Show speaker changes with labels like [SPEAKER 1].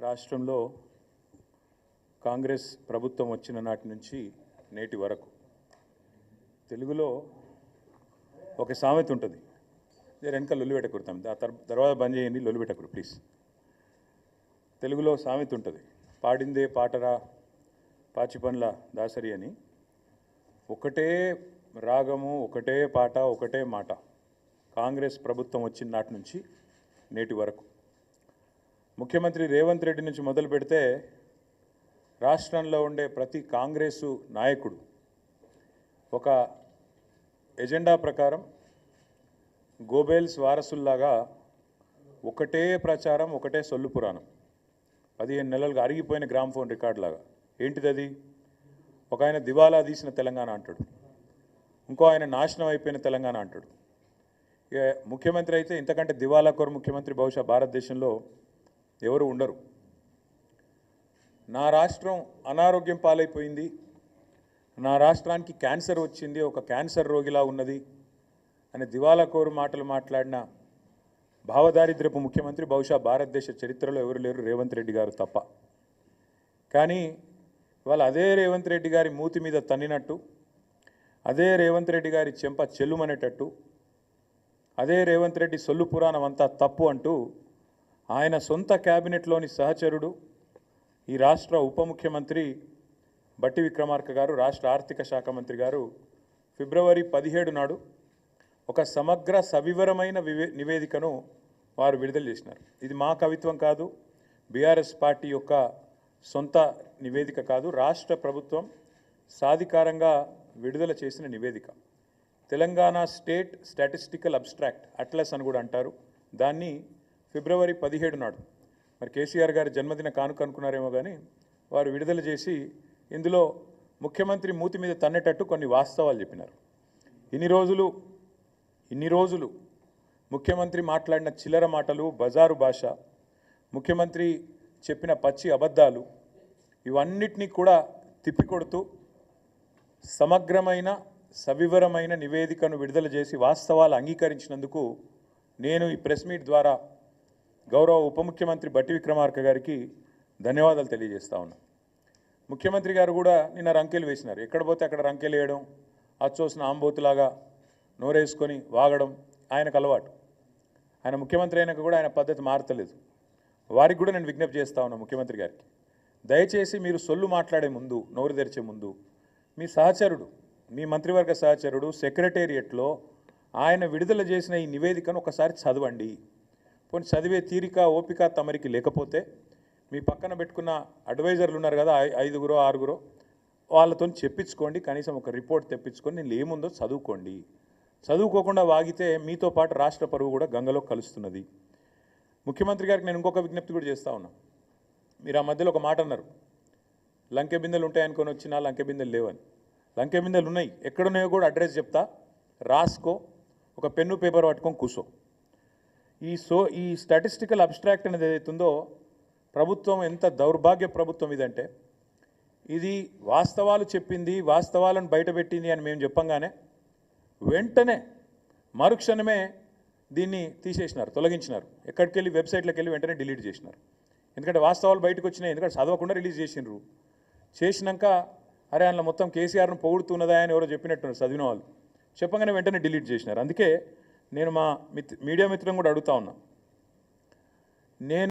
[SPEAKER 1] రాష్ట్రంలో కాంగ్రెస్ ప్రభుత్వం వచ్చిన నాటి నుంచి నేటి వరకు తెలుగులో ఒక సామెత ఉంటుంది. వెనక లొల్లి పెట్టకూడతాం, తర్వాత బంద్ చేయండి, లొల్లి పెట్టకూడదు ప్లీజ్. తెలుగులో సామెత ఉంటుంది, పాడిందే పాటరా పాచిపండ్ల దాసరి అని. ఒకటే రాగము, ఒకటే పాట, ఒకటే మాట కాంగ్రెస్ ప్రభుత్వం వచ్చిన నాటి నుంచి నేటి వరకు. ముఖ్యమంత్రి రేవంత్ రెడ్డి నుంచి మొదలు పెడితే రాష్ట్రంలో ఉండే ప్రతి కాంగ్రెసు నాయకుడు ఒక ఎజెండా ప్రకారం గోబెల్స్ వారసుల్లాగా ఒకటే ప్రచారం, ఒకటే సొల్లు పురాణం. 15 నెలలుగా అరిగిపోయిన గ్రామ్ఫోన్ రికార్డు లాగా. ఏంటిది అది? ఒక ఆయన దివాలా తీసిన తెలంగాణ అంటాడు, ఇంకో ఆయన నాశనం అయిపోయిన తెలంగాణ అంటాడు. ఇక ముఖ్యమంత్రి అయితే ఇంతకంటే దివాలా కోరు ముఖ్యమంత్రి బహుశా భారతదేశంలో ఎవరు ఉండరు. నా రాష్ట్రం అనారోగ్యం పాలైపోయింది, నా రాష్ట్రానికి క్యాన్సర్ వచ్చింది, ఒక క్యాన్సర్ రోగిలా ఉన్నది అని దివాలా కోరు మాటలు మాట్లాడిన భావదారిద్రపు ముఖ్యమంత్రి బహుశా భారతదేశ చరిత్రలో ఎవరు లేరు, రేవంత్ రెడ్డి గారు తప్ప. కానీ ఇవాళ అదే రేవంత్ రెడ్డి గారి మూతి మీద తన్నినట్టు, అదే రేవంత్ రెడ్డి గారి చెంప చెల్లుమనేటట్టు, అదే రేవంత్ రెడ్డి సొల్లు పురాణం అంతా తప్పు అంటూ ఆయన సొంత క్యాబినెట్లోని సహచరుడు, ఈ రాష్ట్ర ఉప ముఖ్యమంత్రి బట్టి విక్రమార్క గారు, రాష్ట్ర ఆర్థిక శాఖ మంత్రి గారు ఫిబ్రవరి 17 నాడు ఒక సమగ్ర సవివరమైన నివేదికను వారు విడుదల చేసినారు. ఇది మా కవిత్వం కాదు, బీఆర్ఎస్ పార్టీ యొక్క సొంత నివేదిక కాదు, రాష్ట్ర ప్రభుత్వం సాధికారంగా విడుదల చేసిన నివేదిక. Telangana state statistical abstract atlas అని కూడా అంటారు దాన్ని. ఫిబ్రవరి 17 నాడు మరి కేసీఆర్ గారి జన్మదిన కానుక అనుకున్నారేమో కానీ వారు విడుదల చేసి ఇందులో ముఖ్యమంత్రి మూతి మీద తన్నేటట్టు కొన్ని వాస్తవాలు చెప్పినారు. ఇన్ని రోజులు ముఖ్యమంత్రి మాట్లాడిన చిల్లర మాటలు, బజారు భాష, ముఖ్యమంత్రి చెప్పిన పచ్చి అబద్ధాలు, ఇవన్నిటినీ కూడా తిప్పికొడుతూ సమగ్రమైన సవివరమైన నివేదికను విడుదల చేసి వాస్తవాలు అంగీకరించినందుకు నేను ఈ ప్రెస్ మీట్ ద్వారా గౌరవ ఉప ముఖ్యమంత్రి బట్టి విక్రమార్క గారికి ధన్యవాదాలు తెలియజేస్తా ఉన్నా. ముఖ్యమంత్రి గారు కూడా నిన్న రంకెలు వేసినారు. ఎక్కడ పోతే అక్కడ రంకెలు వేయడం, అచ్చోసిన ఆంబోతులాగా నోరేసుకొని వాగడం ఆయనకు అలవాటు. ఆయన ముఖ్యమంత్రి అయినాక కూడా ఆయన పద్ధతి మారతలేదు. వారికి కూడా నేను విజ్ఞప్తి చేస్తా ఉన్నా ముఖ్యమంత్రి గారికి, దయచేసి మీరు సొల్లు మాట్లాడే ముందు, నోరు తెరిచే ముందు మీ సహచరుడు, మీ మంత్రివర్గ సహచరుడు సెక్రటేరియట్లో ఆయన విడుదల చేసిన ఈ నివేదికను ఒకసారి చదవండి. పోనీ చదివే తీరిక, ఓపిక తమరికి లేకపోతే మీ పక్కన పెట్టుకున్న అడ్వైజర్లు ఉన్నారు కదా, 5గురో 6గురో, వాళ్ళతో చెప్పించుకోండి. కనీసం ఒక రిపోర్ట్ తెప్పించుకొని నేను ఏముందో చదువుకోండి. చదువుకోకుండా వాగితే మీతో పాటు రాష్ట్ర పరువు కూడా గంగలో కలుస్తున్నది. ముఖ్యమంత్రి గారికి నేను ఇంకొక విజ్ఞప్తి కూడా చేస్తూ ఉన్నా. మీరు ఆ మధ్యలో ఒక మాట అన్నారు, లంకె బిందెలు ఉంటాయనుకొని వచ్చినా లంకె బిందెలు లేవని. లంకె బిందెలు ఉన్నాయి, ఎక్కడున్నాయో కూడా అడ్రస్ చెప్తా, రాసుకో, ఒక పెన్ను పేపర్ పట్టుకొని కూర్చో. ఈ స్టాటిస్టికల్ అబ్స్ట్రాక్ట్ అనేది ఏదైతుందో ప్రభుత్వం ఎంత దౌర్భాగ్య ప్రభుత్వం ఇదంటే, ఇది వాస్తవాలు చెప్పింది, వాస్తవాలను బయటపెట్టింది అని మేము చెప్పంగానే వెంటనే మరుక్షణమే దీన్ని తీసేసినారు, తొలగించినారు. ఎక్కడికి వెళ్ళి వెబ్సైట్లోకి వెళ్ళి వెంటనే డిలీట్ చేసినారు. ఎందుకంటే వాస్తవాలు బయటకు వచ్చినాయి, ఎందుకంటే చదవకుండా రిలీజ్ చేసినారు. చేసినాక అరే అందులో మొత్తం కేసీఆర్ను పొగుడుతున్నదా అని ఎవరో చెప్పినట్టున్నారు చదివిన వాళ్ళు, చెప్పగానే వెంటనే డిలీట్ చేసినారు. అందుకే నేను మా మీడియా మిత్రులను కూడా అడుగుతా ఉన్నా, నేను